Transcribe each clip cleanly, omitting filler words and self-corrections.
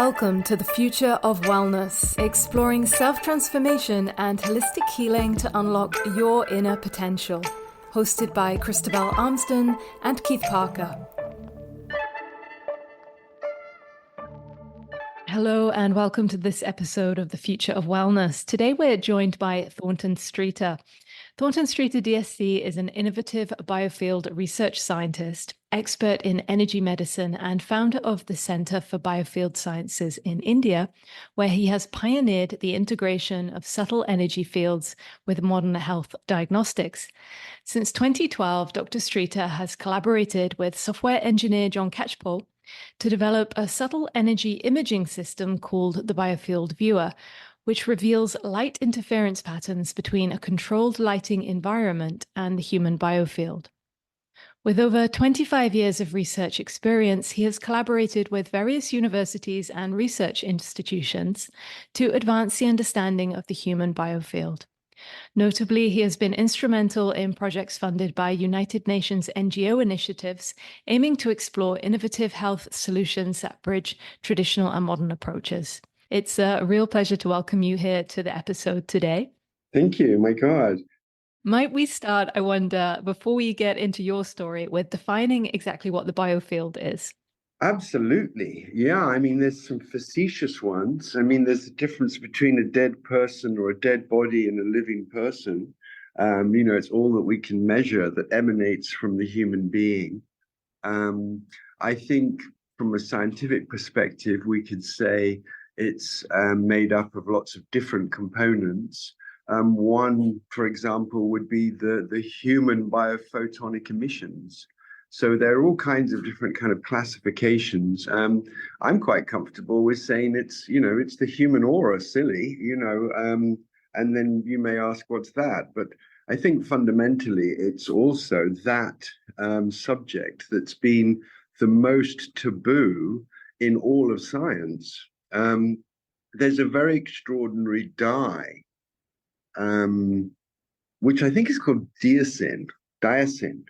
Welcome to the Future of Wellness, exploring self-transformation and holistic healing to unlock your inner potential. Hosted by Christabel Armston and Keith Parker. Hello and welcome to this episode of the Future of Wellness. Today we're joined by Thornton Streeter. Thornton Streeter DSc is an innovative biofield research scientist, expert in energy medicine, and founder of the Center for Biofield Sciences in India, where he has pioneered the integration of subtle energy fields with modern health diagnostics. Since 2012, Dr. Streeter has collaborated with software engineer John Catchpole to develop a subtle energy imaging system called the Biofield Viewer, which reveals light interference patterns between a controlled lighting environment and the human biofield. With over 25 years of research experience, he has collaborated with various universities and research institutions to advance the understanding of the human biofield. Notably, he has been instrumental in projects funded by United Nations NGO initiatives aiming to explore innovative health solutions that bridge traditional and modern approaches. It's a real pleasure to welcome you here to the episode today. Thank you. My God. Might we start, I wonder, before we get into your story, with defining exactly what the biofield is? Absolutely. Yeah. I mean, there's some facetious ones. I mean, there's a difference between a dead person or a dead body and a living person. It's all that we can measure that emanates from the human being. I think from a scientific perspective, we could say it's made up of lots of different components. One, for example, would be the human biophotonic emissions. So there are all kinds of different kind of classifications. I'm quite comfortable with saying it's the human aura, silly, and then you may ask, what's that? But I think fundamentally, it's also that subject that's been the most taboo in all of science. There's a very extraordinary dye, which I think is called diacin,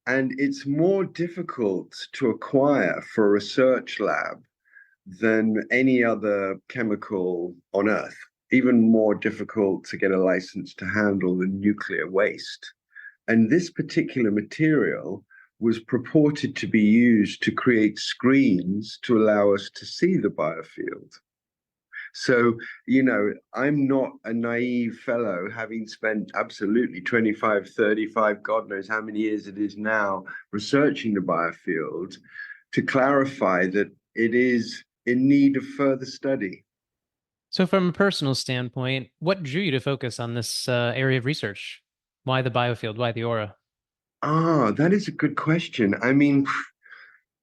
and it's more difficult to acquire for a research lab than any other chemical on Earth, even more difficult to get a license to handle than nuclear waste. And this particular material was purported to be used to create screens to allow us to see the biofield. So, I'm not a naive fellow, having spent absolutely 25, 35, God knows how many years it is now, researching the biofield, to clarify that it is in need of further study. So from a personal standpoint, what drew you to focus on this area of research? Why the biofield? Why the aura? That is a good question. I mean,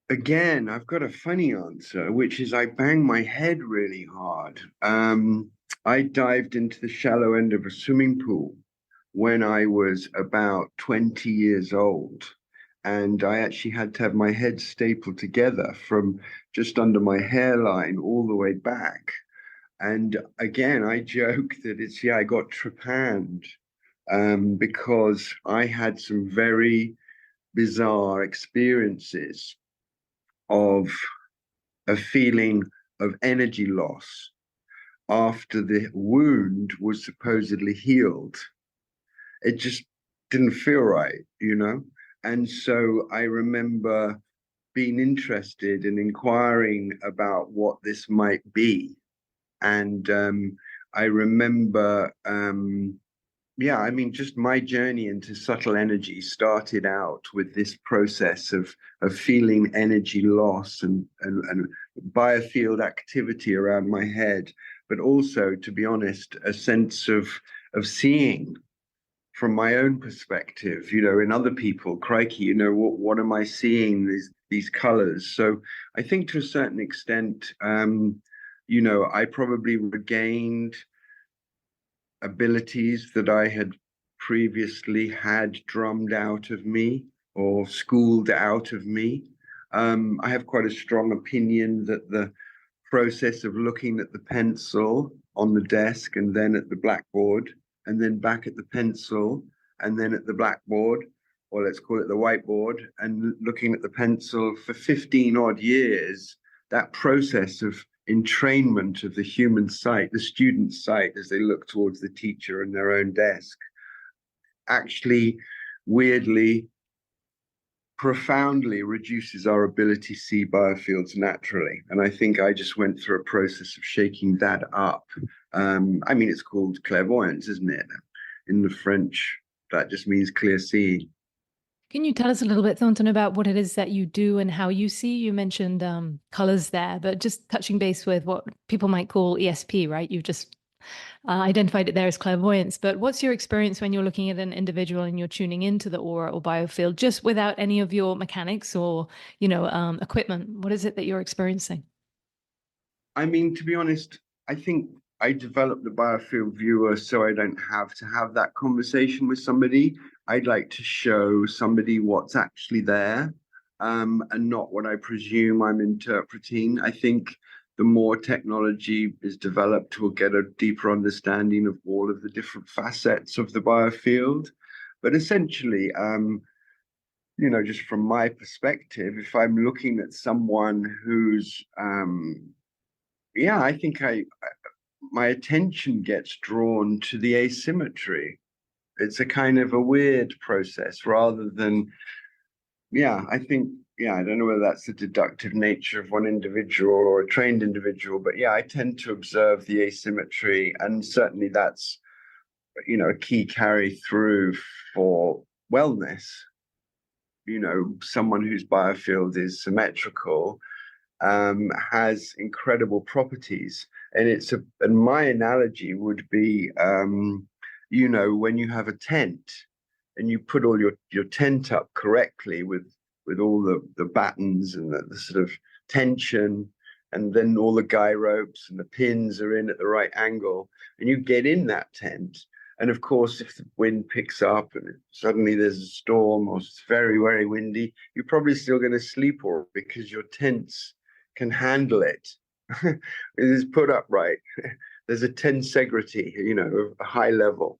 again, I've got a funny answer, which is I bang my head really hard. I dived into the shallow end of a swimming pool when I was about 20 years old. And I actually had to have my head stapled together from just under my hairline all the way back. And again, I joke that I got trepanned because I had some very bizarre experiences of a feeling of energy loss after the wound was supposedly healed. It just didn't feel right, And so I remember being interested in inquiring about what this might be. And I remember just my journey into subtle energy started out with this process of feeling energy loss and biofield activity around my head, but also, to be honest, a sense of seeing from my own perspective, in other people, crikey, what am I seeing, these colors? So I think to a certain extent, I probably regained abilities that I had previously had drummed out of me or schooled out of me. I have quite a strong opinion that the process of looking at the pencil on the desk and then at the blackboard and then back at the pencil and then at the blackboard, or let's call it the whiteboard, and looking at the pencil for 15 odd years, that process of entrainment of the human sight, the student's sight, as they look towards the teacher and their own desk, actually weirdly, profoundly reduces our ability to see biofields naturally. And I think I just went through a process of shaking that up. I mean, it's called clairvoyance, isn't it? In the French, that just means clear seeing. Can you tell us a little bit, Thornton, about what it is that you do and how you see? You mentioned colors there, but just touching base with what people might call ESP, right? You've just identified it there as clairvoyance. But what's your experience when you're looking at an individual and you're tuning into the aura or biofield, just without any of your mechanics or, equipment? What is it that you're experiencing? I mean, to be honest, I think I developed the Biofield Viewer so I don't have to have that conversation with somebody. I'd like to show somebody what's actually there, and not what I presume I'm interpreting. I think the more technology is developed, we'll get a deeper understanding of all of the different facets of the biofield. But essentially, just from my perspective, if I'm looking at someone who's, I think my attention gets drawn to the asymmetry. It's a kind of a weird process rather than, I think, I don't know whether that's the deductive nature of one individual or a trained individual, but I tend to observe the asymmetry. And certainly that's, a key carry through for wellness. Someone whose biofield is symmetrical has incredible properties. And my analogy would be, when you have a tent and you put all your tent up correctly with all the battens and the sort of tension, and then all the guy ropes and the pins are in at the right angle, and you get in that tent. And of course, if the wind picks up and suddenly there's a storm or it's very, very windy, you're probably still going to sleep because your tents can handle it. It is put up right. There's a tensegrity, a high level.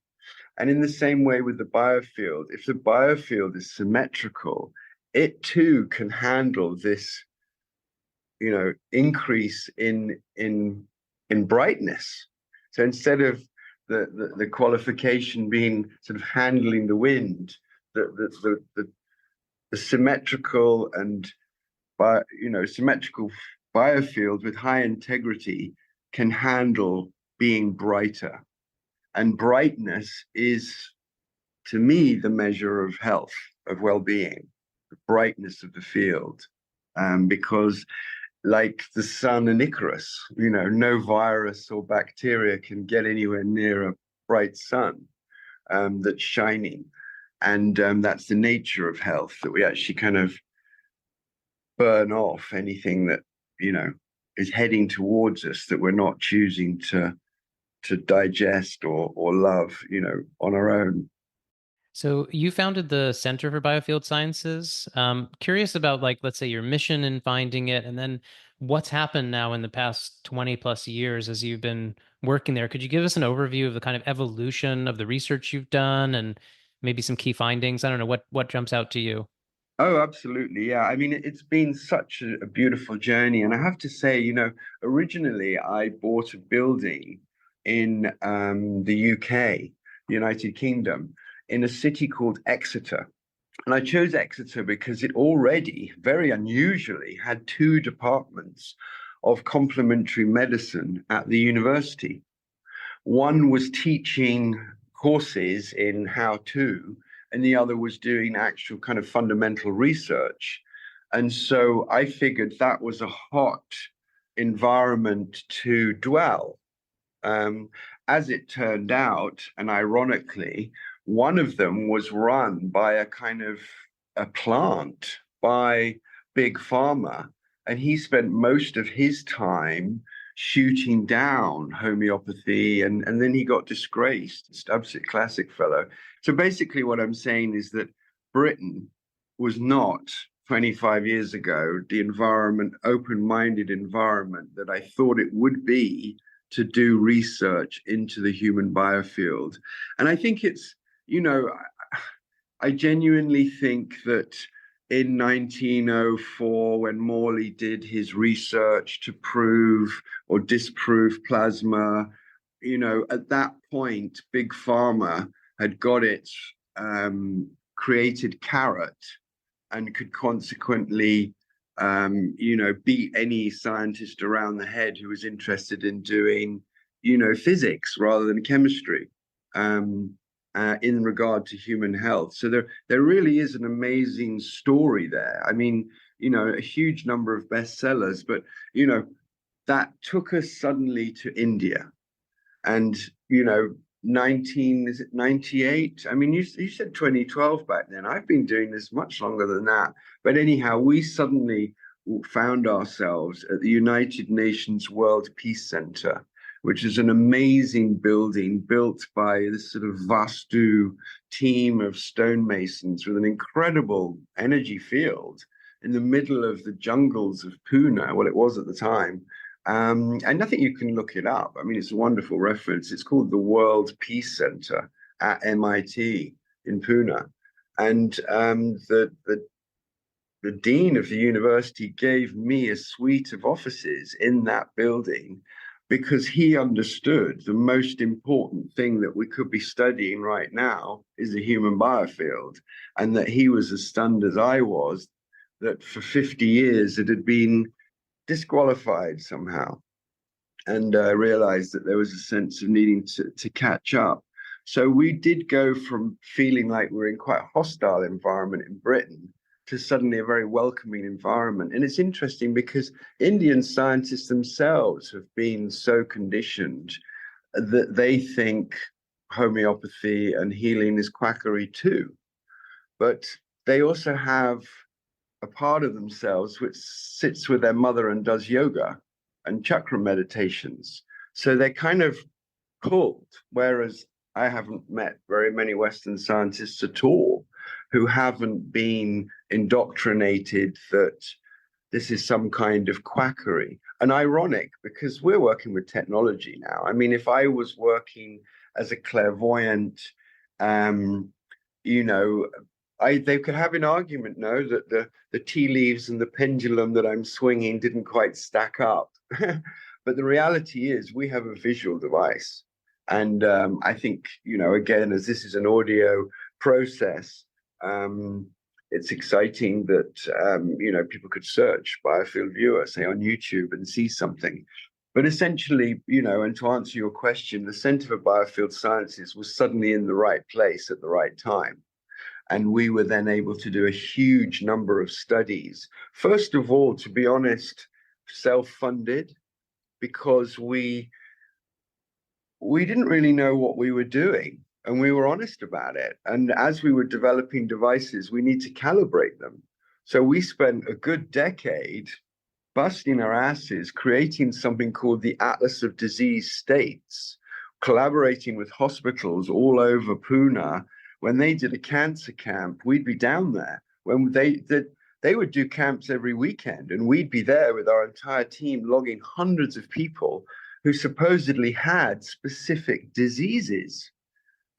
And in the same way with the biofield, if the biofield is symmetrical, it too can handle this, increase in brightness. So instead of the qualification being sort of handling the wind, the symmetrical and symmetrical biofield with high integrity can handle being brighter. And brightness is, to me, the measure of health, of well-being, the brightness of the field. Because like the sun and Icarus, no virus or bacteria can get anywhere near a bright sun that's shining. And that's the nature of health, that we actually kind of burn off anything that, is heading towards us that we're not choosing to digest or love, on our own. So you founded the Center for Biofield Sciences. Curious about, let's say, your mission in finding it, and then what's happened now in the past 20 plus years as you've been working there. Could you give us an overview of the kind of evolution of the research you've done and maybe some key findings? I don't know, what jumps out to you? Oh, absolutely. Yeah. I mean, it's been such a beautiful journey. And I have to say, originally I bought a building in the UK, United Kingdom, in a city called Exeter. And I chose Exeter because it already, very unusually, had 2 departments of complementary medicine at the university. One was teaching courses in how to, and the other was doing actual kind of fundamental research. And so I figured that was a hot environment to dwell. As it turned out, and ironically, one of them was run by a kind of a plant by Big Pharma, and he spent most of his time shooting down homeopathy, and then he got disgraced. It's absolute classic fellow. So basically what I'm saying is that Britain was not 25 years ago the open-minded environment that I thought it would be to do research into the human biofield. And I think it's, I genuinely think that in 1904 when Morley did his research to prove or disprove plasma. At that point, Big Pharma had got its created carrot and could consequently, beat any scientist around the head who was interested in doing, physics rather than chemistry. In regard to human health. So there really is an amazing story there. I mean, a huge number of bestsellers, but, that took us suddenly to India. And, 98? I mean, you said 2012 back then. I've been doing this much longer than that. But anyhow, we suddenly found ourselves at the United Nations World Peace Center, which is an amazing building built by this sort of Vastu team of stonemasons with an incredible energy field in the middle of the jungles of Pune. Well, it was at the time. And I think you can look it up. I mean, it's a wonderful reference. It's called the World Peace Center at MIT in Pune. And the dean of the university gave me a suite of offices in that building because he understood the most important thing that we could be studying right now is the human biofield, and that he was as stunned as I was that for 50 years it had been disqualified somehow, and realized that there was a sense of needing to catch up. So we did go from feeling like we were in quite a hostile environment in Britain to suddenly a very welcoming environment. And it's interesting because Indian scientists themselves have been so conditioned that they think homeopathy and healing is quackery too. But they also have a part of themselves which sits with their mother and does yoga and chakra meditations. So they're kind of pulled, whereas I haven't met very many Western scientists at all who haven't been indoctrinated that this is some kind of quackery. And ironic, because we're working with technology now. I mean, if I was working as a clairvoyant, they could have an argument, no, that the tea leaves and the pendulum that I'm swinging didn't quite stack up. But the reality is we have a visual device. And I think, again, as this is an audio process, it's exciting that, people could search Biofield Viewer, say on YouTube, and see something. But essentially, and to answer your question, the Center for Biofield Sciences was suddenly in the right place at the right time. And we were then able to do a huge number of studies. First of all, to be honest, self-funded, because we didn't really know what we were doing. And we were honest about it. And as we were developing devices, we need to calibrate them. So we spent a good decade busting our asses, creating something called the Atlas of Disease States, collaborating with hospitals all over Pune. When they did a cancer camp, we'd be down there. When they would do camps every weekend, and we'd be there with our entire team logging hundreds of people who supposedly had specific diseases.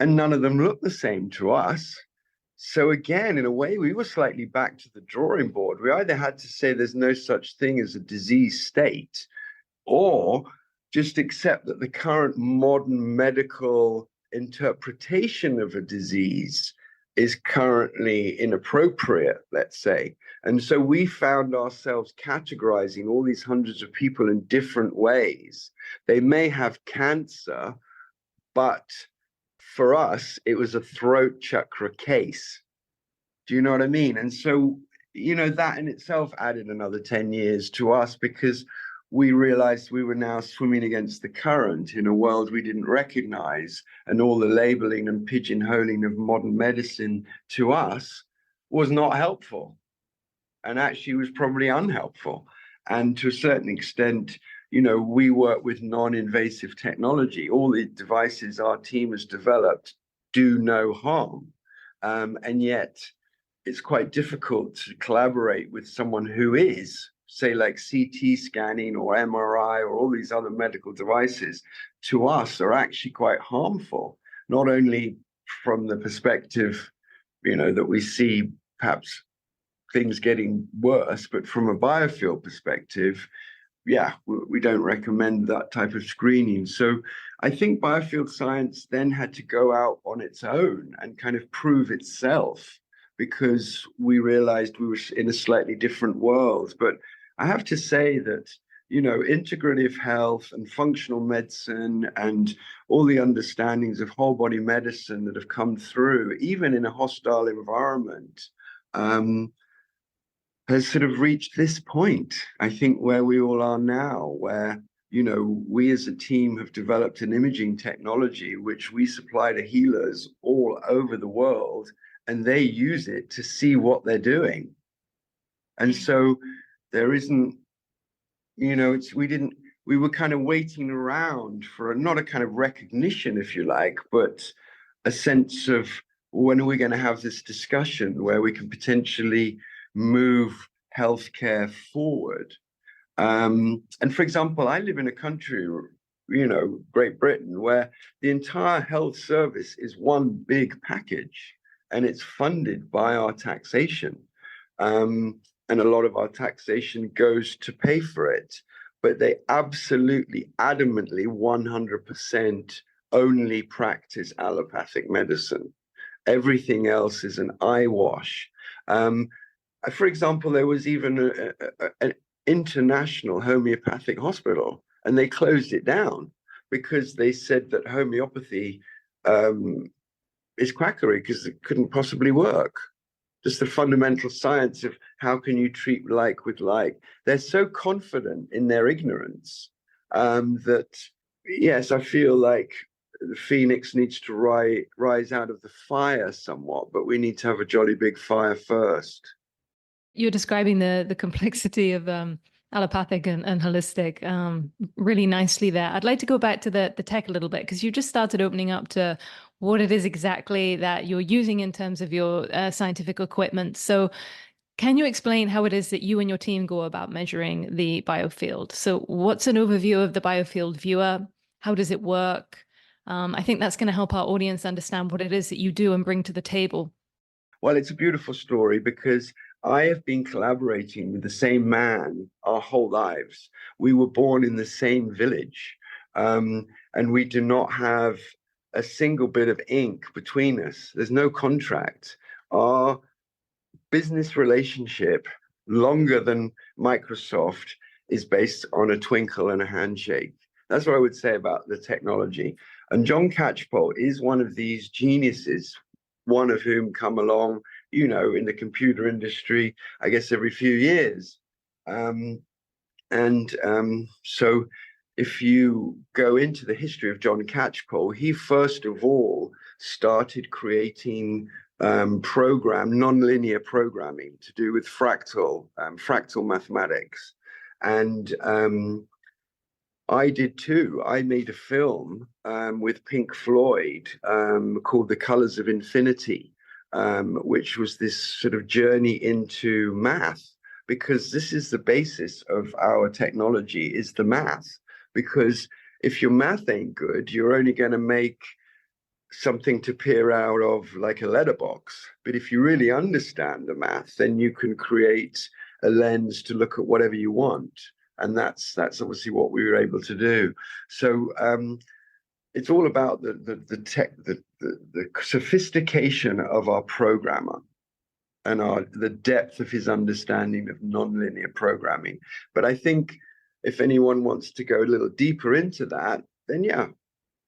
And none of them looked the same to us. So again, in a way, we were slightly back to the drawing board. We either had to say there's no such thing as a disease state, or just accept that the current modern medical interpretation of a disease is currently inappropriate, let's say. And so we found ourselves categorizing all these hundreds of people in different ways. They may have cancer, but for us, it was a throat chakra case. Do you know what I mean? And so, that in itself added another 10 years to us, because we realized we were now swimming against the current in a world we didn't recognize. And all the labeling and pigeonholing of modern medicine to us was not helpful, and actually was probably unhelpful. And to a certain extent, we work with non-invasive technology. All the devices our team has developed do no harm. And yet it's quite difficult to collaborate with someone who is, say, like CT scanning or MRI or all these other medical devices, to us are actually quite harmful, not only from the perspective, that we see perhaps things getting worse. But from a biofield perspective, yeah, we don't recommend that type of screening. So I think biofield science then had to go out on its own and kind of prove itself, because we realized we were in a slightly different world. But I have to say that, you know, integrative health and functional medicine and all the understandings of whole body medicine that have come through, even in a hostile environment, has sort of reached this point, I think, where we all are now, where, you know, we as a team have developed an imaging technology which we supply to healers all over the world, and they use it to see what they're doing. And so there isn't, you know, we were kind of waiting around for not a kind of recognition, if you like, but a sense of, when are we going to have this discussion where we can potentially move healthcare forward? And for example, I live in a country, you know, Great Britain, where the entire health service is one big package, and it's funded by our taxation. And a lot of our taxation goes to pay for it. But they absolutely, adamantly, 100% only practice allopathic medicine. Everything else is an eyewash. For example, there was even an international homeopathic hospital, and they closed it down because they said that homeopathy is quackery, because it couldn't possibly work. Just the fundamental science of how can you treat like with like. They're so confident in their ignorance that, yes, I feel like the phoenix needs to rise out of the fire somewhat, but we need to have a jolly big fire first. You're describing the complexity of allopathic and holistic really nicely there. I'd like to go back to the tech a little bit, because you just started opening up to what it is exactly that you're using in terms of your scientific equipment. So can you explain how it is that you and your team go about measuring the biofield? So what's an overview of the Biofield Viewer? How does it work? I think that's going to help our audience understand what it is that you do and bring to the table. Well, it's a beautiful story, because I have been collaborating with the same man our whole lives. We were born in the same village, and we do not have a single bit of ink between us. There's no contract. Our business relationship, longer than Microsoft, is based on a twinkle and a handshake. That's what I would say about the technology. And John Catchpole is one of these geniuses, one of whom come along, you know, in the computer industry, I guess, every few years. So if you go into the history of John Catchpole, he first of all started creating nonlinear programming to do with fractal mathematics. And I did too. I made a film with Pink Floyd called The Colors of Infinity, which was this sort of journey into math, because this is the basis of our technology, is the math. Because if your math ain't good, you're only going to make something to peer out of like a letterbox. But if you really understand the math, then you can create a lens to look at whatever you want. And that's obviously what we were able to do. So it's all about the sophistication of our programmer and the depth of his understanding of nonlinear programming. But I think if anyone wants to go a little deeper into that, then yeah,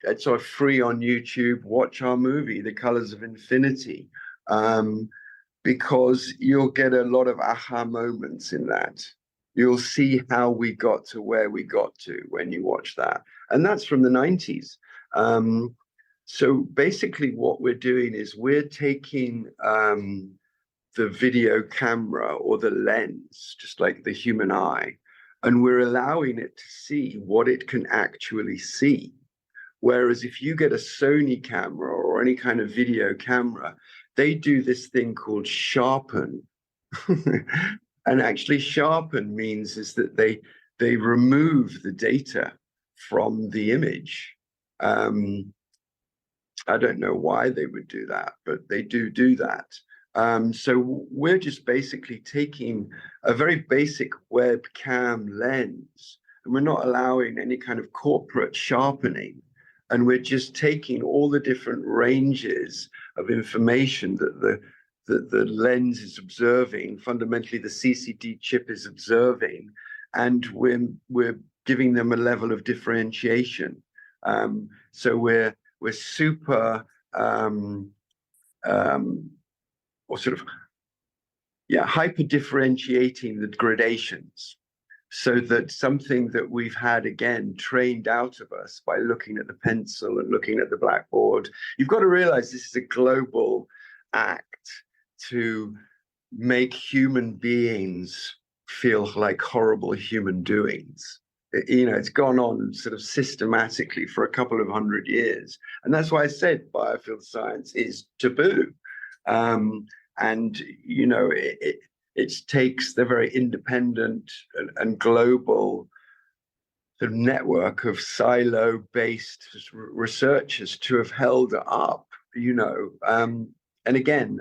it's sort of free on YouTube. Watch our movie, The Colors of Infinity, because you'll get a lot of aha moments in that. You'll see how we got to where we got to when you watch that. And that's from the 90s. So basically what we're doing is we're taking the video camera or the lens, just like the human eye, and we're allowing it to see what it can actually see. Whereas if you get a Sony camera or any kind of video camera, they do this thing called sharpen. And actually sharpen means is that they remove the data from the image. I don't know why they would do that, but they do that. So we're just basically taking a very basic webcam lens, and we're not allowing any kind of corporate sharpening. And we're just taking all the different ranges of information that the lens is observing, fundamentally the CCD chip is observing, and we're giving them a level of differentiation. So we're super or sort of, hyper differentiating the gradations, so that something that we've had, again, trained out of us by looking at the pencil and looking at the blackboard. You've got to realize this is a global act to make human beings feel like horrible human doings. It's gone on sort of systematically for a couple of 100 years. And that's why I said biofield science is taboo. And it takes the very independent and global sort of network of silo-based researchers to have held up, and again,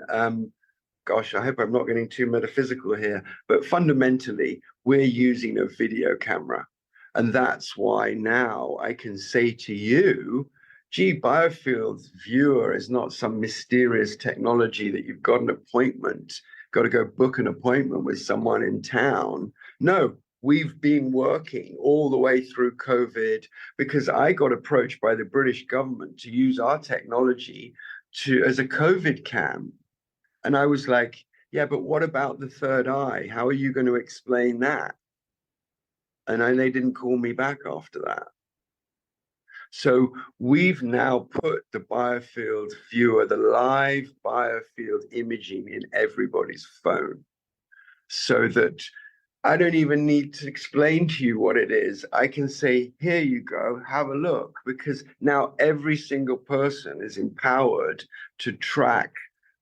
gosh, I hope I'm not getting too metaphysical here, but fundamentally, we're using a video camera. And that's why now I can say to you, gee, Biofield Viewer is not some mysterious technology that you've got an appointment, got to go book an appointment with someone in town. No, we've been working all the way through COVID, because I got approached by the British government to use our technology as a COVID cam. And I was like, yeah, but what about the third eye? How are you going to explain that? And they didn't call me back after that. So we've now put the Biofield Viewer, the live biofield imaging, in everybody's phone, so that I don't even need to explain to you what it is. I can say, here you go, have a look, because now every single person is empowered to track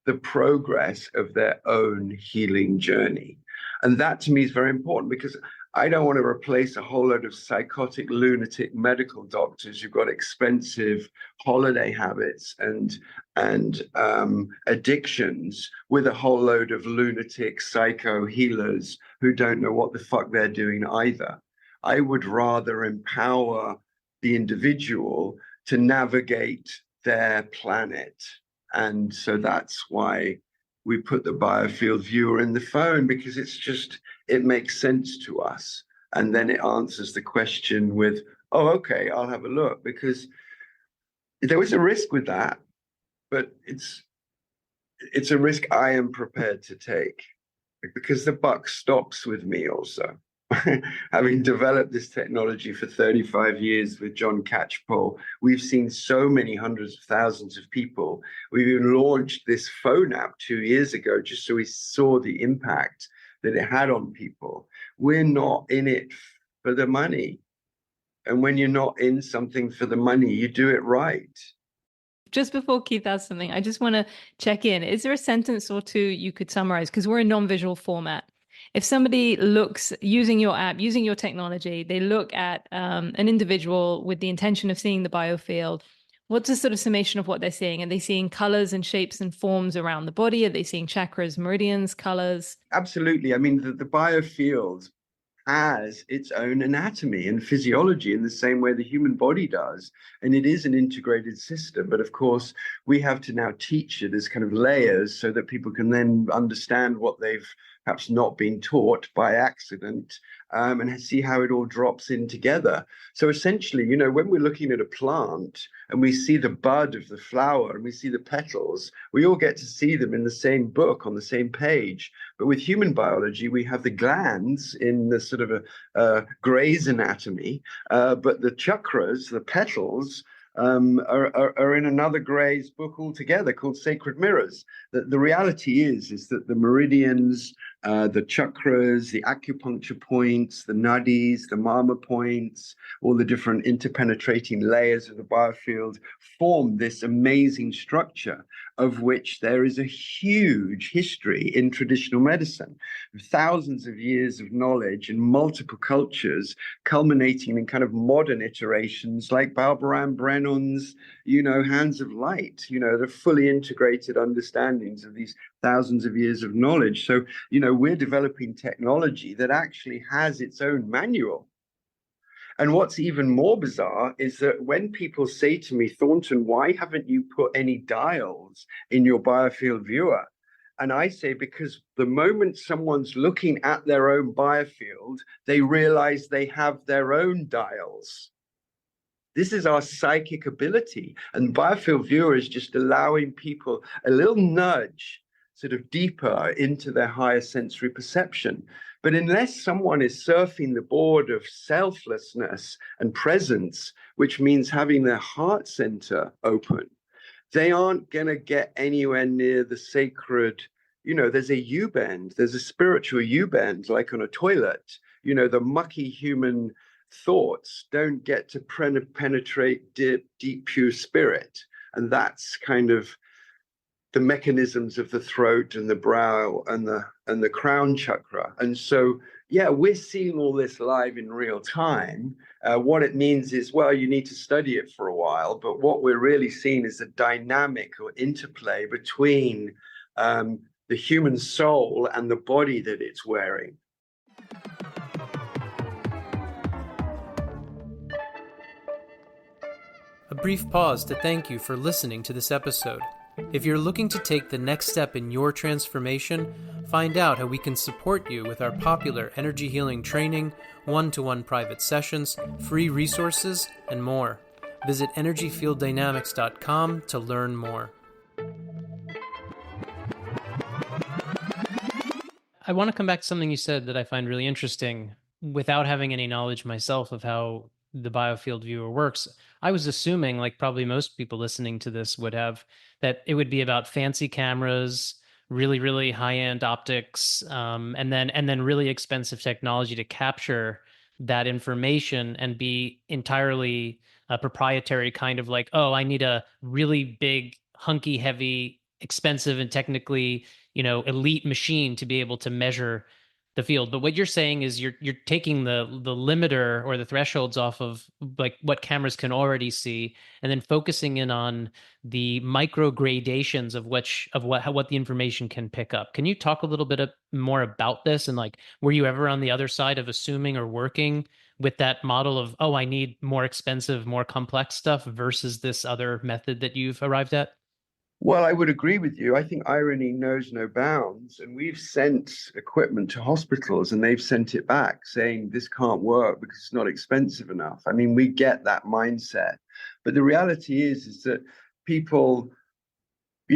the progress of their own healing journey. And that to me is very important, because I don't want to replace a whole load of psychotic, lunatic medical doctors who've got expensive holiday habits and addictions with a whole load of lunatic psycho healers who don't know what the fuck they're doing either. I would rather empower the individual to navigate their planet. And so that's why we put the Biofield Viewer in the phone, because it makes sense to us. And then it answers the question with, oh, okay, I'll have a look, because there was a risk with that, but it's a risk I am prepared to take, because the buck stops with me also. Having developed this technology for 35 years with John Catchpole, we've seen so many hundreds of thousands of people. We even launched this phone app 2 years ago, just so we saw the impact that it had on people. We're not in it for the money. And when you're not in something for the money, you do it right. Just before Keith asks something, I just want to check in. Is there a sentence or two you could summarize? Because we're a non-visual format. If somebody looks, using your app, using your technology, they look at an individual with the intention of seeing the biofield, what's a sort of summation of what they're seeing? Are they seeing colors and shapes and forms around the body? Are they seeing chakras, meridians, colors? Absolutely. I mean, the biofield has its own anatomy and physiology in the same way the human body does. And it is an integrated system. But of course, we have to now teach it as kind of layers so that people can then understand what they've perhaps not been taught by accident, and see how it all drops in together. So essentially, when we're looking at a plant and we see the bud of the flower and we see the petals, we all get to see them in the same book on the same page. But with human biology, we have the glands in the sort of a Gray's anatomy, but the chakras, the petals, are in another Gray's book altogether called Sacred Mirrors. The reality is that the meridians, the chakras, the acupuncture points, the nadis, the mama points, all the different interpenetrating layers of the biofield form this amazing structure. of which there is a huge history in traditional medicine, thousands of years of knowledge in multiple cultures, culminating in kind of modern iterations like Barbara Ann Brennan's, Hands of Light, the fully integrated understandings of these thousands of years of knowledge. So, we're developing technology that actually has its own manual. And what's even more bizarre is that when people say to me, Thornton, why haven't you put any dials in your Biofield Viewer? And I say, because the moment someone's looking at their own biofield, they realize they have their own dials. This is our psychic ability. And Biofield Viewer is just allowing people a little nudge sort of deeper into their higher sensory perception. But unless someone is surfing the board of selflessness and presence, which means having their heart center open, they aren't going to get anywhere near the sacred. There's a U-bend, there's a spiritual U-bend, like on a toilet. The mucky human thoughts don't get to penetrate deep, pure spirit. And that's kind of the mechanisms of the throat and the brow and the crown chakra. And so, yeah, we're seeing all this live in real time. What it means is, well, you need to study it for a while, but what we're really seeing is a dynamic or interplay between the human soul and the body that it's wearing. A brief pause to thank you for listening to this episode. If you're looking to take the next step in your transformation, find out how we can support you with our popular energy healing training, one-to-one private sessions, free resources, and more. Visit energyfielddynamics.com to learn more. I want to come back to something you said that I find really interesting. Without having any knowledge myself of how the Biofield Viewer works, I was assuming, like probably most people listening to this would have, that it would be about fancy cameras, really, really high-end optics, and then really expensive technology to capture that information and be entirely proprietary, kind of like, oh, I need a really big, hunky, heavy, expensive, and technically, elite machine to be able to measure the field. But what you're saying is you're taking the limiter or the thresholds off of like what cameras can already see, and then focusing in on the micro gradations of what the information can pick up. Can you talk a little bit more about this? And like, were you ever on the other side of assuming or working with that model of, oh, I need more expensive, more complex stuff versus this other method that you've arrived at? Well, I would agree with you. I think irony knows no bounds. And we've sent equipment to hospitals and they've sent it back saying this can't work because it's not expensive enough. I mean, we get that mindset. But the reality is that people,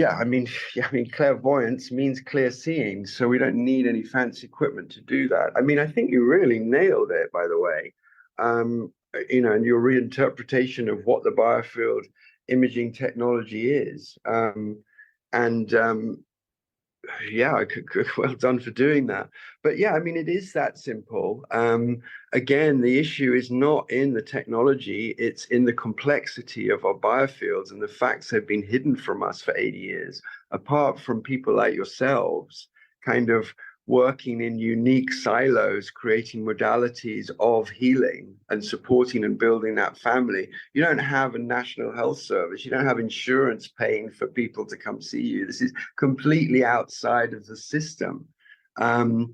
I mean, clairvoyance means clear seeing. So we don't need any fancy equipment to do that. I mean, I think you really nailed it, by the way. And your reinterpretation of what the biofield imaging technology is. Well done for doing that. But yeah, I mean, it is that simple. Again, the issue is not in the technology, it's in the complexity of our biofields and the facts have been hidden from us for 80 years, apart from people like yourselves kind of working in unique silos, creating modalities of healing and supporting and building that family. You don't have a national health service. You don't have insurance paying for people to come see you. This is completely outside of the system. But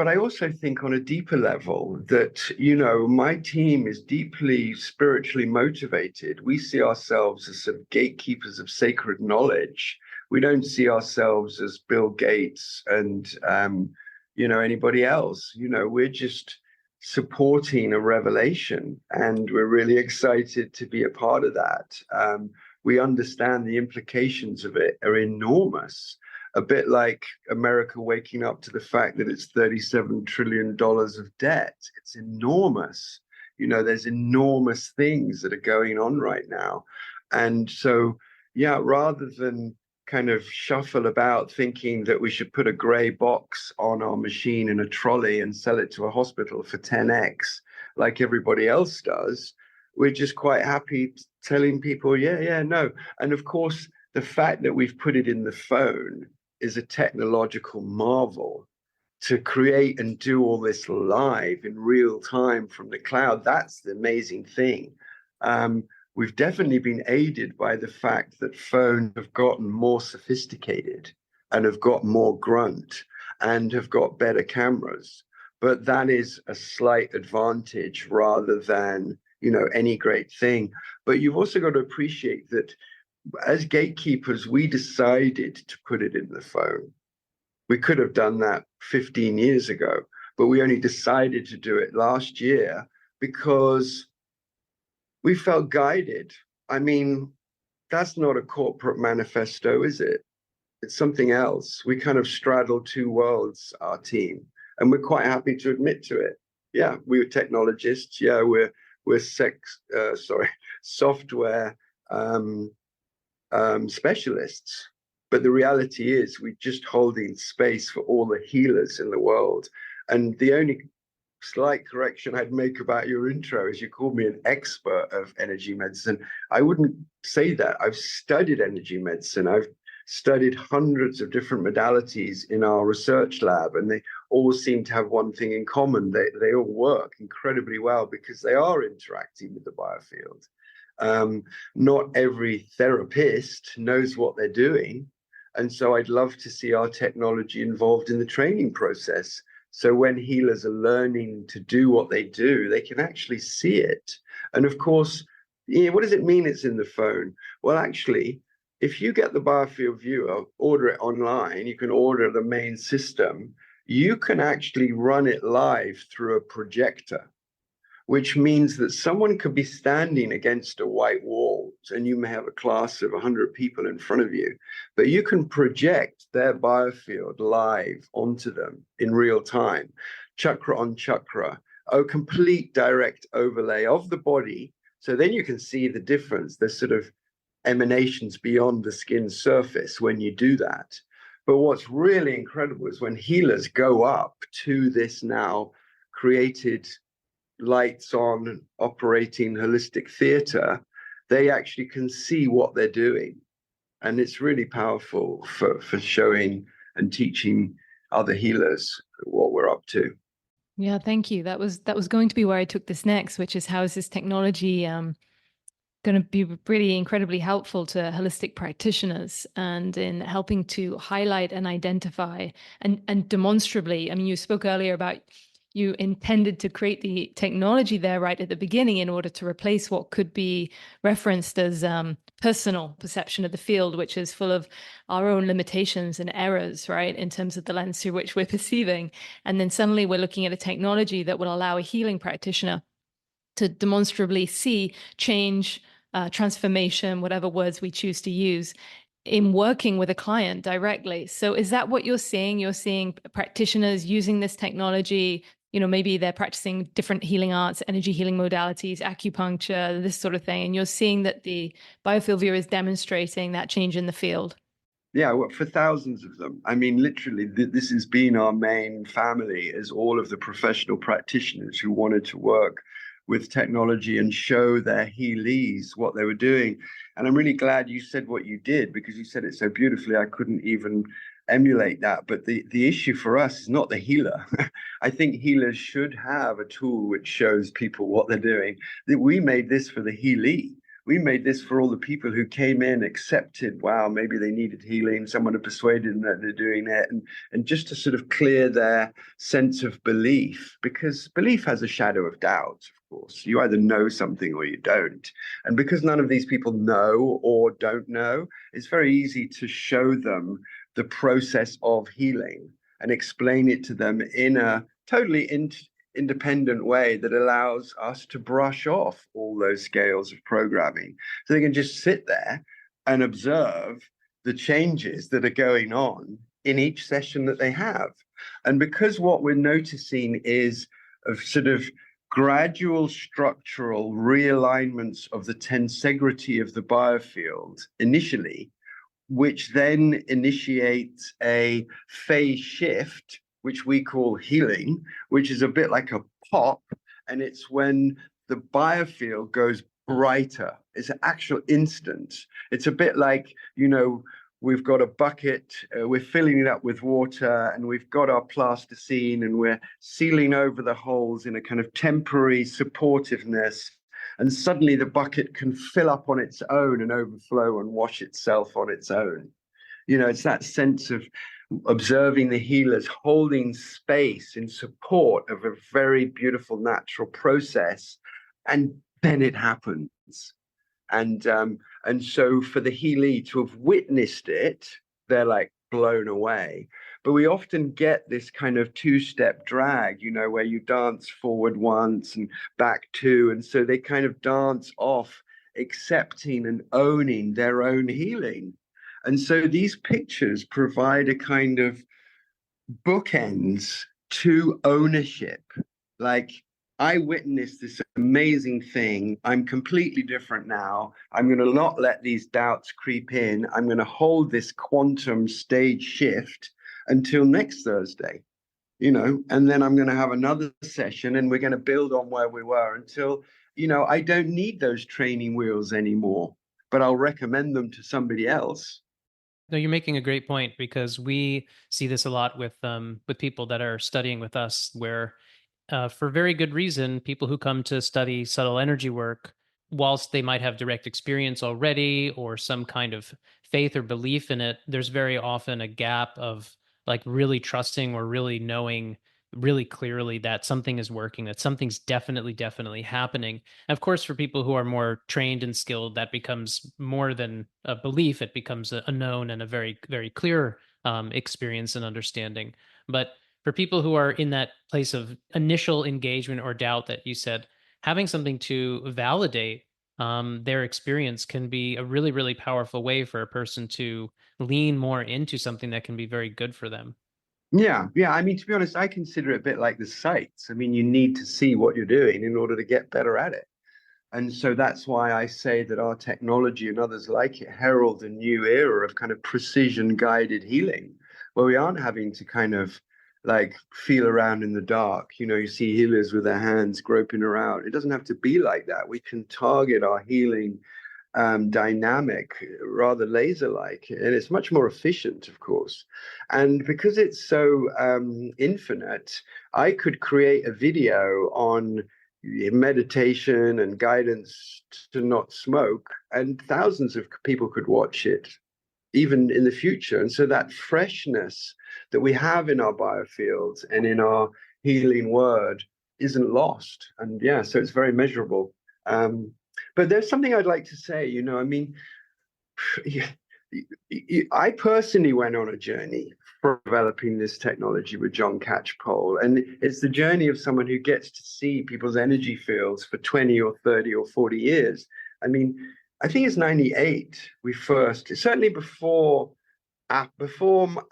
I also think on a deeper level that, my team is deeply spiritually motivated. We see ourselves as some gatekeepers of sacred knowledge. We don't see ourselves as Bill Gates and, anybody else. We're just supporting a revelation and we're really excited to be a part of that. We understand the implications of it are enormous. A bit like America waking up to the fact that it's $37 trillion of debt. It's enormous. There's enormous things that are going on right now. And so, rather than kind of shuffle about thinking that we should put a gray box on our machine in a trolley and sell it to a hospital for 10x like everybody else does, we're just quite happy telling people, no. And of course, the fact that we've put it in the phone is a technological marvel. To create and do all this live in real time from the cloud, that's the amazing thing. We've definitely been aided by the fact that phones have gotten more sophisticated and have got more grunt and have got better cameras. But that is a slight advantage rather than, any great thing. But you've also got to appreciate that as gatekeepers, we decided to put it in the phone. We could have done that 15 years ago, but we only decided to do it last year because we felt guided. I mean, that's not a corporate manifesto, is it? It's something else. We kind of straddle two worlds, our team, and we're quite happy to admit to it. Yeah, we're technologists. Yeah, we're software specialists. But the reality is we're just holding space for all the healers in the world. And the only slight correction I'd make about your intro is you called me an expert of energy medicine. I wouldn't say that. I've studied energy medicine. I've studied hundreds of different modalities in our research lab, and they all seem to have one thing in common. They all work incredibly well because they are interacting with the biofield. Not every therapist knows what they're doing. And so I'd love to see our technology involved in the training process. So when healers are learning to do what they do, they can actually see it. And of course, what does it mean it's in the phone? Well, actually, if you get the Biofield Viewer, order it online, you can order the main system, you can actually run it live through a projector, which means that someone could be standing against a white wall and you may have a class of 100 people in front of you, but you can project their biofield live onto them in real time, chakra on chakra, a complete direct overlay of the body. So then you can see the difference. There's sort of emanations beyond the skin surface when you do that. But what's really incredible is when healers go up to this now created lights on operating holistic theater, they actually can see what they're doing. And it's really powerful for showing and teaching other healers what we're up to. Yeah, thank you. That was going to be where I took this next, which is how is this technology going to be really incredibly helpful to holistic practitioners and in helping to highlight and identify and demonstrably. I mean, you spoke earlier about you intended to create the technology there right at the beginning in order to replace what could be referenced as personal perception of the field, which is full of our own limitations and errors, right, in terms of the lens through which we're perceiving. And then suddenly we're looking at a technology that will allow a healing practitioner to demonstrably see change, transformation, whatever words we choose to use, in working with a client directly. So is that what you're seeing? You're seeing practitioners using this technology, maybe they're practicing different healing arts, energy healing modalities, acupuncture, this sort of thing. And you're seeing that the Biofield Viewer is demonstrating that change in the field. Yeah, well, for thousands of them. I mean, literally, this has been our main family, as all of the professional practitioners who wanted to work with technology and show their healees what they were doing. And I'm really glad you said what you did, because you said it so beautifully. I couldn't even emulate that. But the issue for us is not the healer. I think healers should have a tool which shows people what they're doing. We made this for the healee. We made this for all the people who came in, accepted, wow, maybe they needed healing. Someone had persuaded them that they're doing it. And just to sort of clear their sense of belief, because belief has a shadow of doubt, of course. You either know something or you don't. And because none of these people know or don't know, it's very easy to show them the process of healing and explain it to them in a totally independent way that allows us to brush off all those scales of programming, so they can just sit there and observe the changes that are going on in each session that they have. And because what we're noticing is a sort of gradual structural realignments of the tensegrity of the biofield initially, which then initiates a phase shift, which we call healing, which is a bit like a pop. And it's when the biofield goes brighter. It's an actual instant. It's a bit like, we've got a bucket, we're filling it up with water, and we've got our plasticine, and we're sealing over the holes in a kind of temporary supportiveness. And suddenly the bucket can fill up on its own and overflow and wash itself on its own. It's that sense of observing the healers holding space in support of a very beautiful natural process, and then it happens. And so for the healee to have witnessed it, they're like blown away. But we often get this kind of two-step drag, where you dance forward once and back two, and so they kind of dance off accepting and owning their own healing. And so these pictures provide a kind of bookends to ownership. Like, I witnessed this amazing thing. I'm completely different now. I'm going to not let these doubts creep in. I'm going to hold this quantum stage shift until next Thursday, and then I'm going to have another session, and we're going to build on where we were until, I don't need those training wheels anymore, but I'll recommend them to somebody else. No, you're making a great point, because we see this a lot with people that are studying with us, where for very good reason, people who come to study subtle energy work, whilst they might have direct experience already or some kind of faith or belief in it, there's very often a gap of like really trusting or really knowing really clearly that something is working, that something's definitely happening. And of course, for people who are more trained and skilled, that becomes more than a belief. It becomes a known and a very, very clear experience and understanding. But for people who are in that place of initial engagement or doubt that you said, having something to validate their experience can be a really, really powerful way for a person to lean more into something that can be very good for them. Yeah. I mean, to be honest, I consider it a bit like the sights. I mean, you need to see what you're doing in order to get better at it. And so that's why I say that our technology and others like it herald a new era of kind of precision guided healing, where we aren't having to kind of like feel around in the dark. You see healers with their hands groping around. It doesn't have to be like that. We can target our healing dynamic, rather laser-like, and it's much more efficient, of course. And because it's so infinite, I could create a video on meditation and guidance to not smoke, and thousands of people could watch it even in the future. And so that freshness that we have in our biofields and in our healing word isn't lost. And yeah, so it's very measurable. But there's something I'd like to say, I mean, I personally went on a journey for developing this technology with John Catchpole. And it's the journey of someone who gets to see people's energy fields for 20 or 30 or 40 years. I mean, I think it's 98 we first, certainly before Apple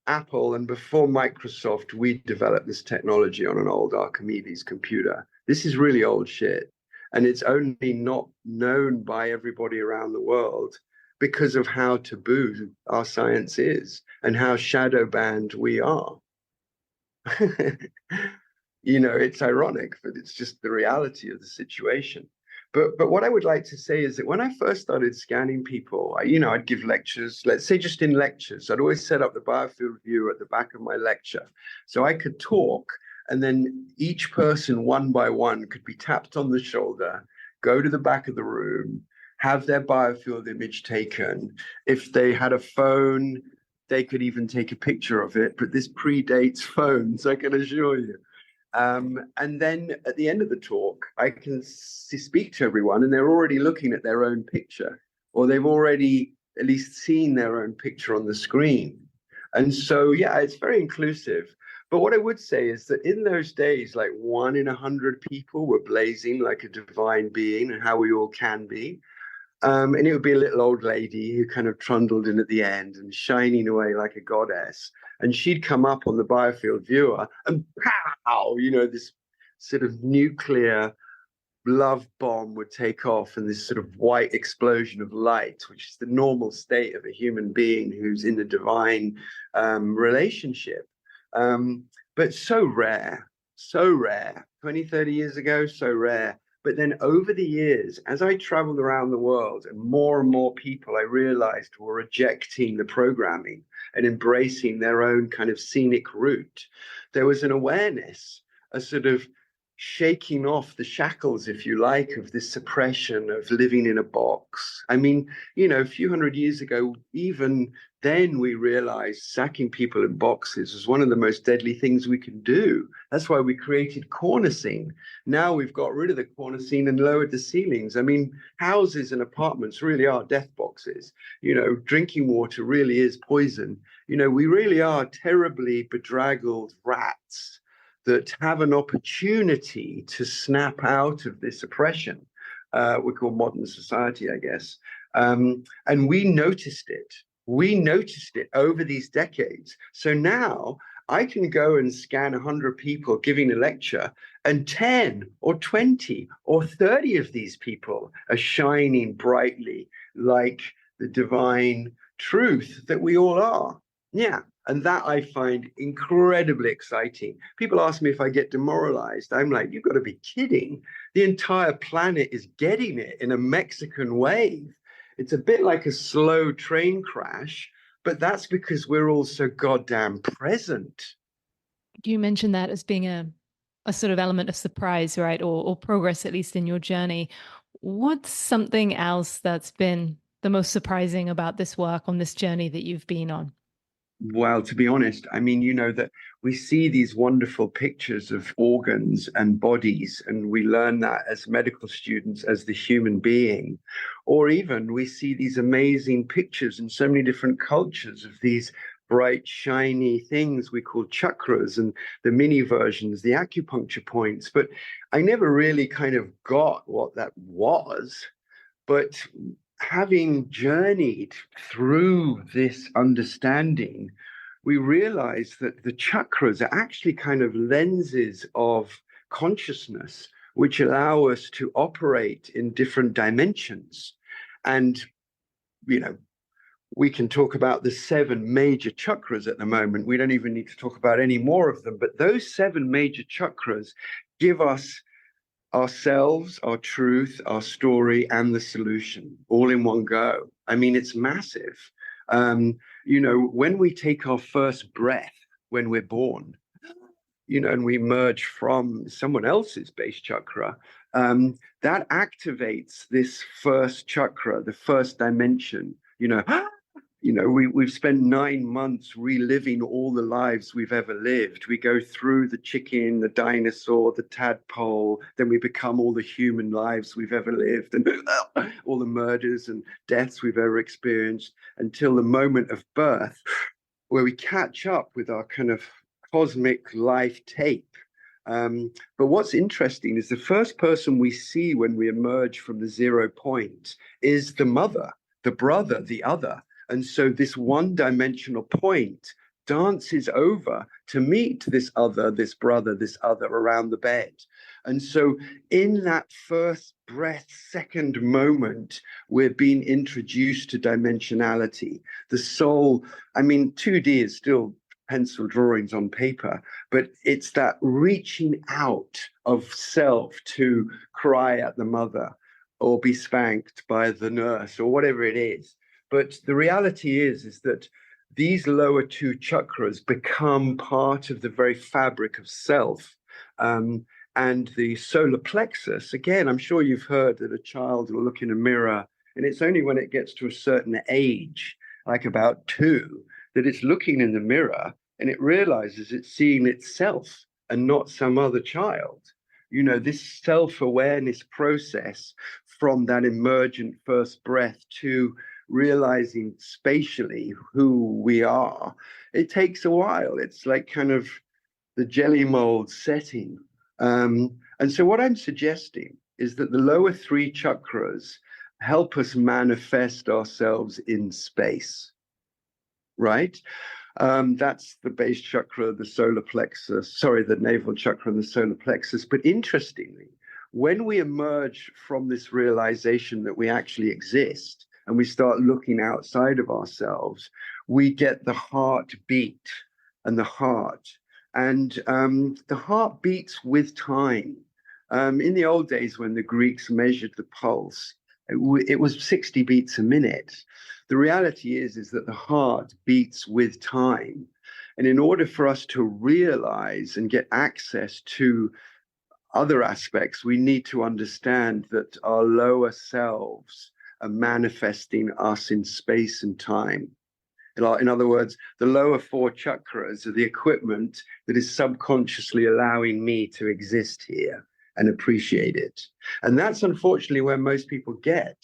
and before Microsoft, we developed this technology on an old Archimedes computer. This is really old shit. And it's only not known by everybody around the world because of how taboo our science is and how shadow banned we are. It's ironic, but it's just the reality of the situation. But what I would like to say is that when I first started scanning people, I'd give lectures, let's say just in lectures, I'd always set up the Biofield Viewer at the back of my lecture so I could talk, and then each person one by one could be tapped on the shoulder, go to the back of the room, have their biofield image taken. If they had a phone, they could even take a picture of it, but this predates phones, I can assure you. And then at the end of the talk, I can speak to everyone, and they're already looking at their own picture, or they've already at least seen their own picture on the screen. And so, yeah, it's very inclusive. But what I would say is that in those days, like 1 in 100 people were blazing like a divine being, and how we all can be. And it would be a little old lady who kind of trundled in at the end and shining away like a goddess. And she'd come up on the Biofield Viewer and pow, this sort of nuclear love bomb would take off, and this sort of white explosion of light, which is the normal state of a human being who's in the divine relationship. But so rare, 20, 30 years ago, so rare. But then over the years, as I traveled around the world and more people I realized were rejecting the programming and embracing their own kind of scenic route, there was an awareness, a sort of shaking off the shackles, if you like, of this suppression of living in a box. I mean, a few hundred years ago, even then we realized sacking people in boxes was one of the most deadly things we could do. That's why we created cornicing. Now we've got rid of the cornicing and lowered the ceilings. I mean, houses and apartments really are death boxes. Drinking water really is poison. We really are terribly bedraggled rats that have an opportunity to snap out of this oppression we call modern society, I guess. And we noticed it. We noticed it over these decades. So now I can go and scan 100 people giving a lecture, and 10 or 20 or 30 of these people are shining brightly like the divine truth that we all are. Yeah. And that I find incredibly exciting. People ask me if I get demoralized. I'm like, you've got to be kidding. The entire planet is getting it in a Mexican wave. It's a bit like a slow train crash, but that's because we're all so goddamn present. You mentioned that as being a sort of element of surprise, right? Or progress, at least in your journey. What's something else that's been the most surprising about this work on this journey that you've been on? Well, to be honest, I mean, that we see these wonderful pictures of organs and bodies, and we learn that as medical students, as the human being. Or even we see these amazing pictures in so many different cultures of these bright, shiny things we call chakras, and the mini versions, the acupuncture points. But I never really kind of got what that was. But having journeyed through this understanding, we realize that the chakras are actually kind of lenses of consciousness, which allow us to operate in different dimensions. And, we can talk about the 7 major chakras at the moment. We don't even need to talk about any more of them, but those 7 major chakras give us ourselves, our truth, our story, and the solution all in one go. I mean, it's massive. When we take our first breath when we're born, and we emerge from someone else's base chakra, that activates this first chakra, the first dimension. We've spent 9 months reliving all the lives we've ever lived. We go through the chicken, the dinosaur, the tadpole, then we become all the human lives we've ever lived, and all the murders and deaths we've ever experienced, until the moment of birth, where we catch up with our kind of cosmic life tape. But what's interesting is the first person we see when we emerge from the 0 point is the mother, the brother, the other. And so this one-dimensional point dances over to meet this other, this brother, this other around the bed. And so in that first breath, second moment, we're being introduced to dimensionality. The soul, I mean, 2D is still pencil drawings on paper, but it's that reaching out of self to cry at the mother or be spanked by the nurse or whatever it is. But the reality is that these lower 2 chakras become part of the very fabric of self. And the solar plexus, again, I'm sure you've heard that a child will look in a mirror, and it's only when it gets to a certain age, like about 2, that it's looking in the mirror and it realizes it's seeing itself and not some other child. This self-awareness process from that emergent first breath to realizing spatially who we are, it takes a while. It's like kind of the jelly mold setting. And so what I'm suggesting is that the lower 3 chakras help us manifest ourselves in space, right? That's the base chakra, the solar plexus, the navel chakra and the solar plexus. But interestingly, when we emerge from this realization that we actually exist, and we start looking outside of ourselves, we get the heartbeat and the heart. And the heart beats with time. In the old days, when the Greeks measured the pulse, it was 60 beats a minute. The reality is that the heart beats with time. And in order for us to realize and get access to other aspects, we need to understand that our lower selves are manifesting us in space and time. In other words, the lower 4 chakras are the equipment that is subconsciously allowing me to exist here and appreciate it. And that's unfortunately where most people get.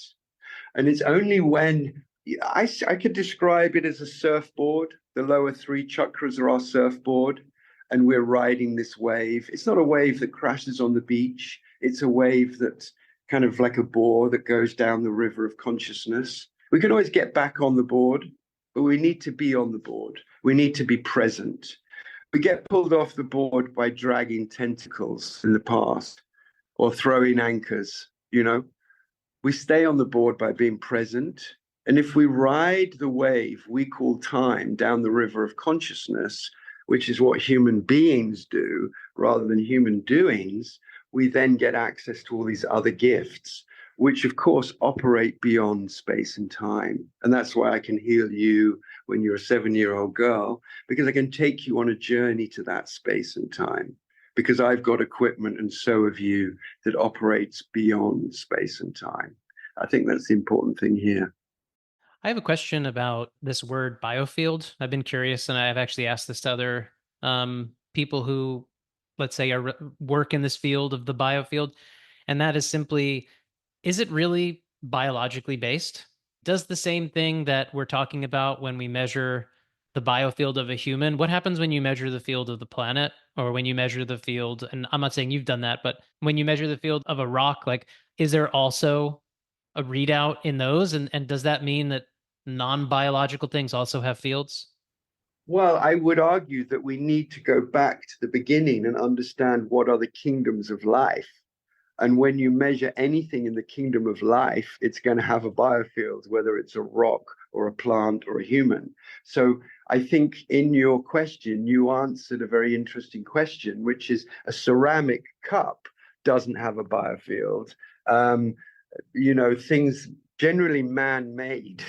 And it's only when I could describe it as a surfboard. The lower 3 chakras are our surfboard, and we're riding this wave. It's not a wave that crashes on the beach. It's a wave that's kind of like a board that goes down the river of consciousness. We can always get back on the board, but we need to be on the board. We need to be present. We get pulled off the board by dragging tentacles in the past or throwing anchors, you know. We stay on the board by being present. And if we ride the wave we call time down the river of consciousness, which is what human beings do rather than human doings, we then get access to all these other gifts, which of course operate beyond space and time. And that's why I can heal you when you're a 7-year-old girl, because I can take you on a journey to that space and time, because I've got equipment, and so have you, that operates beyond space and time. I think that's the important thing here. I have a question about this word biofield. I've been curious, and I've actually asked this to other people who, let's say, work in this field of the biofield. And that is simply, is it really biologically based? Does the same thing that we're talking about when we measure the biofield of a human, what happens when you measure the field of the planet, or when you measure the field, and I'm not saying you've done that, but when you measure the field of a rock, like, is there also a readout in those? And does that mean that non-biological things also have fields? Well, I would argue that we need to go back to the beginning and understand what are the kingdoms of life. And when you measure anything in the kingdom of life, it's going to have a biofield, whether it's a rock or a plant or a human. So I think in your question, you answered a very interesting question, which is a ceramic cup doesn't have a biofield. You know, things generally man-made,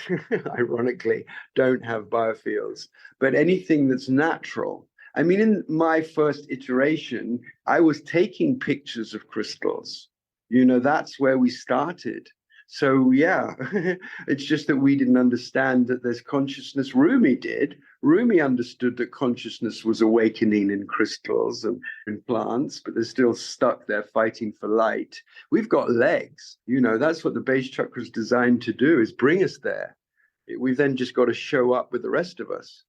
ironically, don't have biofields. But anything that's natural, I mean, in my first iteration, I was taking pictures of crystals. You know, that's where we started. So, yeah, it's just that we didn't understand that there's consciousness. Rumi did. Rumi understood that consciousness was awakening in crystals and in plants, but they're still stuck there fighting for light. We've got legs. You know, that's what the base chakra is designed to do, is bring us there. We've then just got to show up with the rest of us.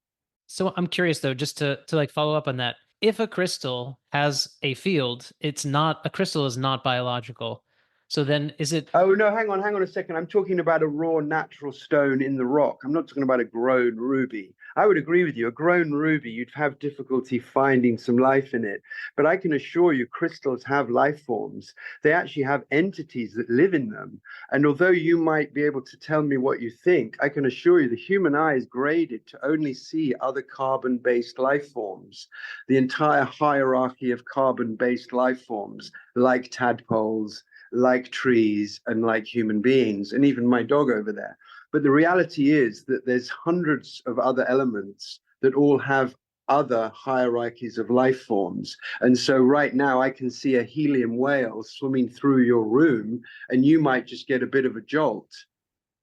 So I'm curious though, just to like follow up on that. If a crystal has a field, a crystal is not biological. So then is it? Oh, no, hang on a second. I'm talking about a raw natural stone in the rock. I'm not talking about a grown ruby. I would agree with you. A grown ruby, you'd have difficulty finding some life in it. But I can assure you, crystals have life forms. They actually have entities that live in them. And although you might be able to tell me what you think, I can assure you the human eye is graded to only see other carbon-based life forms. The entire hierarchy of carbon-based life forms, like tadpoles, like trees, and like human beings, and even my dog over there. But the reality is that there's hundreds of other elements that all have other hierarchies of life forms. And so right now I can see a helium whale swimming through your room, and you might just get a bit of a jolt.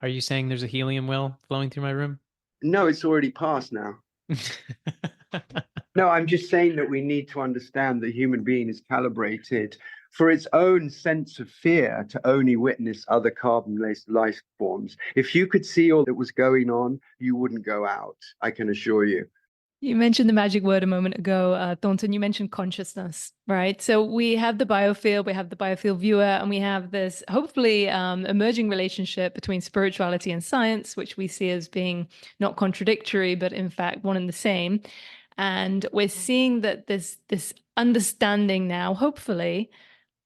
Are you saying there's a helium whale flowing through my room? No, it's already passed now. No, I'm just saying that we need to understand the human being is calibrated for its own sense of fear to only witness other carbon-based life forms. If you could see all that was going on, you wouldn't go out, I can assure you. You mentioned the magic word a moment ago, Thornton. You mentioned consciousness, right? So we have the Biofield, we have the Biofield Viewer, and we have this hopefully emerging relationship between spirituality and science, which we see as being not contradictory, but in fact one and the same. And we're seeing that there's this understanding now, hopefully,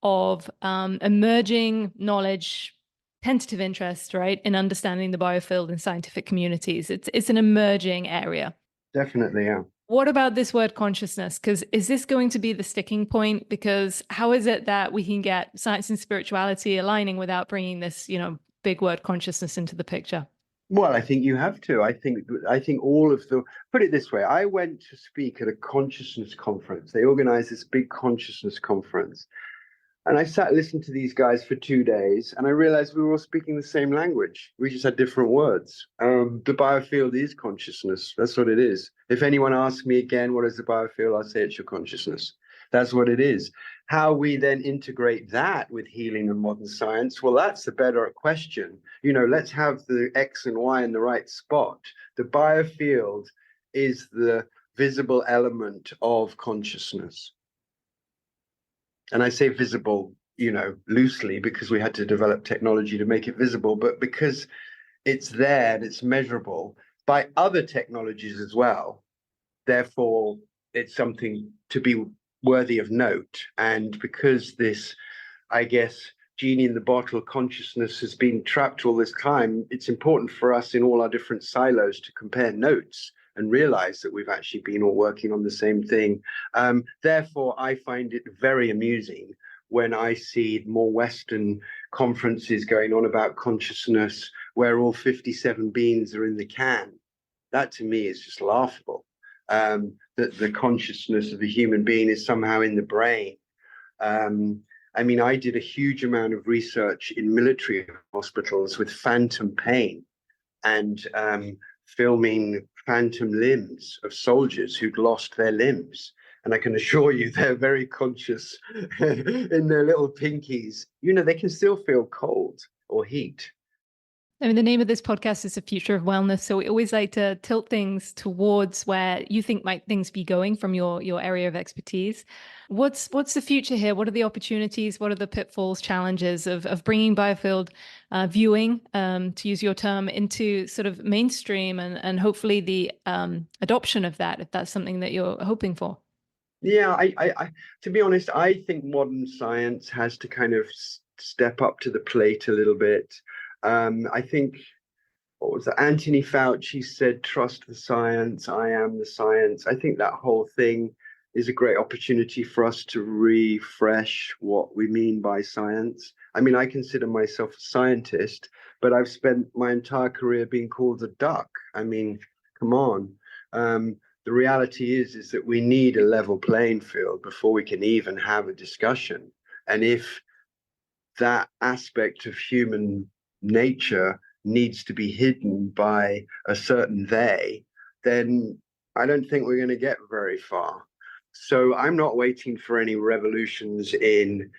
of emerging knowledge, tentative interest, right, in understanding the biofield in scientific communities. It's an emerging area. Definitely, yeah. What about this word consciousness? Because is this going to be the sticking point? Because how is it that we can get science and spirituality aligning without bringing this, big word consciousness into the picture? Well, I think you have to. I think all of the, put it this way, I went to speak at a consciousness conference. They organized this big consciousness conference. And I sat listening to these guys for 2 days, and I realized we were all speaking the same language. We just had different words. The biofield is consciousness. That's what it is. If anyone asks me again, what is the biofield? I'll say it's your consciousness. That's what it is. How we then integrate that with healing and modern science, well, that's the better question. Let's have the X and Y in the right spot. The biofield is the visible element of consciousness. And I say visible, loosely, because we had to develop technology to make it visible, but because it's there and it's measurable by other technologies as well. Therefore, it's something to be worthy of note. And because this, I guess, genie in the bottle consciousness has been trapped all this time, it's important for us in all our different silos to compare notes and realize that we've actually been all working on the same thing. Therefore, I find it very amusing when I see more Western conferences going on about consciousness where all 57 beans are in the can. That to me is just laughable, that the consciousness of the human being is somehow in the brain. I did a huge amount of research in military hospitals with phantom pain and filming phantom limbs of soldiers who'd lost their limbs. And I can assure you they're very conscious in their little pinkies. They can still feel cold or heat. The name of this podcast is The Future of Wellness. So we always like to tilt things towards where you think might things be going from your area of expertise. What's the future here? What are the opportunities? What are the pitfalls, challenges of bringing biofield viewing, to use your term, into sort of mainstream and hopefully the adoption of that, if that's something that you're hoping for? Yeah, I to be honest, I think modern science has to kind of step up to the plate a little bit. I think, what was that? Anthony Fauci said, trust the science, I am the science. I think that whole thing is a great opportunity for us to refresh what we mean by science. I consider myself a scientist, but I've spent my entire career being called a duck. Come on. The reality is that we need a level playing field before we can even have a discussion. And if that aspect of human nature needs to be hidden by a certain they, then I don't think we're going to get very far. So I'm not waiting for any revolutions in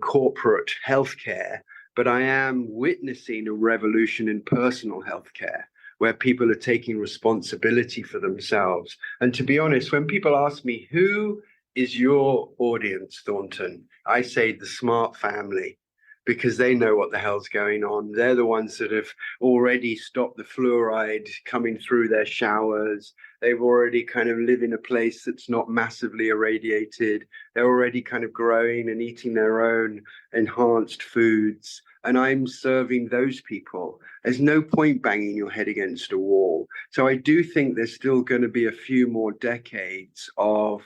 corporate healthcare, but I am witnessing a revolution in personal healthcare, where people are taking responsibility for themselves. And to be honest, when people ask me, who is your audience, Thornton? I say the smart family, because they know what the hell's going on. They're the ones that have already stopped the fluoride coming through their showers. They've already kind of live in a place that's not massively irradiated. They're already kind of growing and eating their own enhanced foods. And I'm serving those people. There's no point banging your head against a wall. So I do think there's still going to be a few more decades of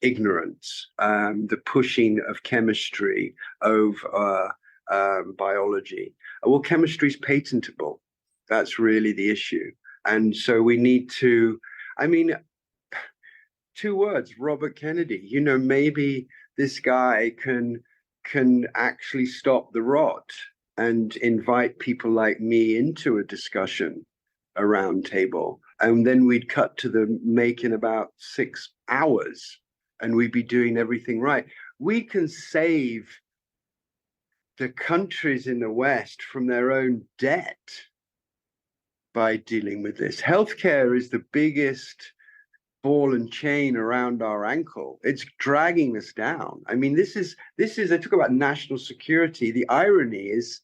ignorance, the pushing of chemistry over biology. Well, chemistry is patentable. That's really the issue. And so we need to, 2 words, Robert Kennedy, maybe this guy can actually stop the rot and invite people like me into a discussion, a round table. And then we'd cut to the make in about 6 hours and we'd be doing everything right. We can save the countries in the West from their own debt by dealing with this. Healthcare is the biggest ball and chain around our ankle. It's dragging us down. This is I talk about national security. The irony is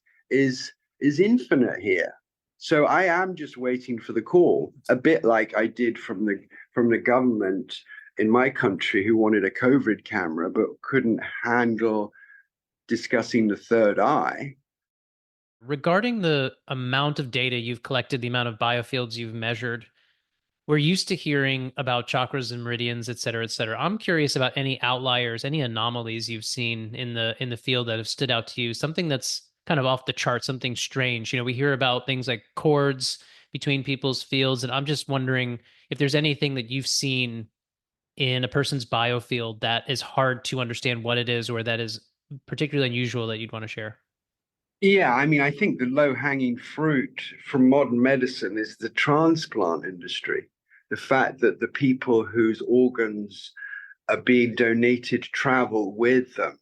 infinite here. So I am just waiting for the call, a bit like I did from the government in my country, who wanted a COVID camera but couldn't handle discussing the third eye. Regarding the amount of data you've collected, the amount of biofields you've measured, we're used to hearing about chakras and meridians, et cetera, et cetera. I'm curious about any outliers, any anomalies you've seen in the field that have stood out to you, something that's kind of off the chart, something strange. We hear about things like cords between people's fields, and I'm just wondering if there's anything that you've seen in a person's biofield that is hard to understand what it is, or that is particularly unusual that you'd want to share. Yeah, I mean, I think the low-hanging fruit from modern medicine is the transplant industry. The fact that the people whose organs are being donated travel with them.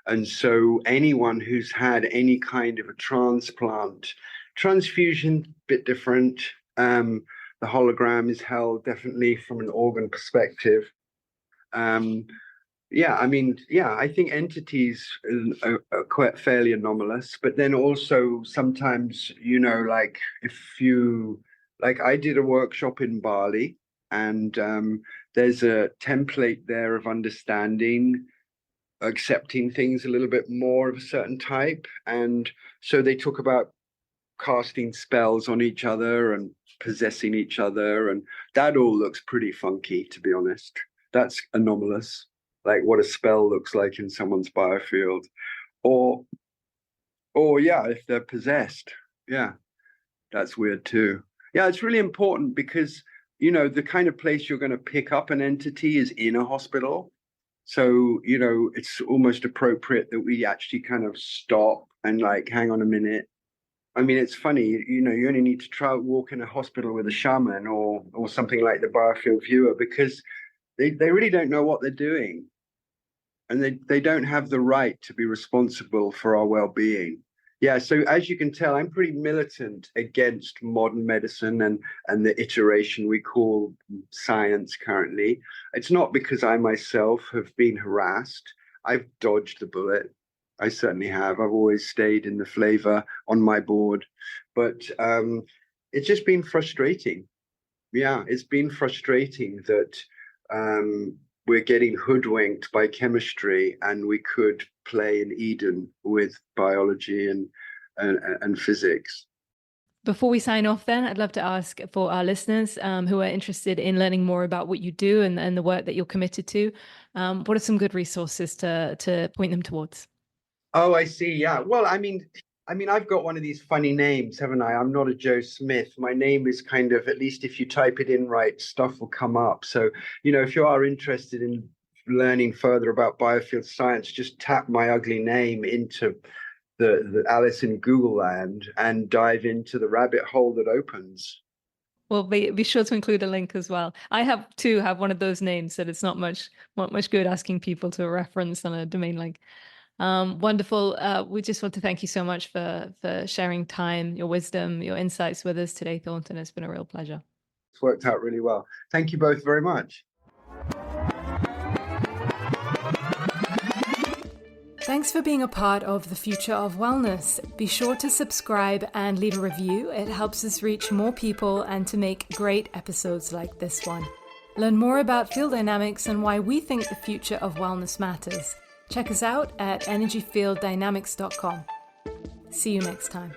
And so anyone who's had any kind of a transplant, transfusion, bit different. The hologram is held definitely from an organ perspective. I think entities are quite fairly anomalous, but then also sometimes, like I did a workshop in Bali, and there's a template there of understanding, accepting things a little bit more of a certain type. And so they talk about casting spells on each other and possessing each other, and that all looks pretty funky, to be honest. That's anomalous, like what a spell looks like in someone's biofield, or yeah, if they're possessed. Yeah, that's weird too. Yeah, it's really important because the kind of place you're going to pick up an entity is in a hospital. So it's almost appropriate that we actually kind of stop and hang on a minute. I mean, it's funny, you only need to try walk in a hospital with a shaman or something like the Biofield Viewer, because they really don't know what they're doing. And they don't have the right to be responsible for our well-being. Yeah, so as you can tell, I'm pretty militant against modern medicine and the iteration we call science currently. It's not because I myself have been harassed. I've dodged the bullet. I certainly have. I've always stayed in the flavor on my board. But it's just been frustrating. Yeah, it's been frustrating that we're getting hoodwinked by chemistry, and we could play in Eden with biology and physics. Before we sign off then, I'd love to ask for our listeners who are interested in learning more about what you do and the work that you're committed to, what are some good resources to point them towards? Oh, I see. Yeah. Well, I mean, I've got one of these funny names, haven't I? I'm not a Joe Smith. My name is kind of, at least if you type it in right, stuff will come up. So, if you are interested in learning further about Biofield Science, just tap my ugly name into the Alice in Google land and dive into the rabbit hole that opens. Well, be sure to include a link as well. I have one of those names, so it's not much good asking people to reference on a domain link. Wonderful. We just want to thank you so much for sharing time, your wisdom, your insights with us today, Thornton. It's been a real pleasure. It's worked out really well. Thank you both very much. Thanks for being a part of the Future of Wellness. Be sure to subscribe and leave a review. It helps us reach more people and to make great episodes like this one. Learn more about field dynamics and why we think the future of wellness matters. Check us out at energyfielddynamics.com. See you next time.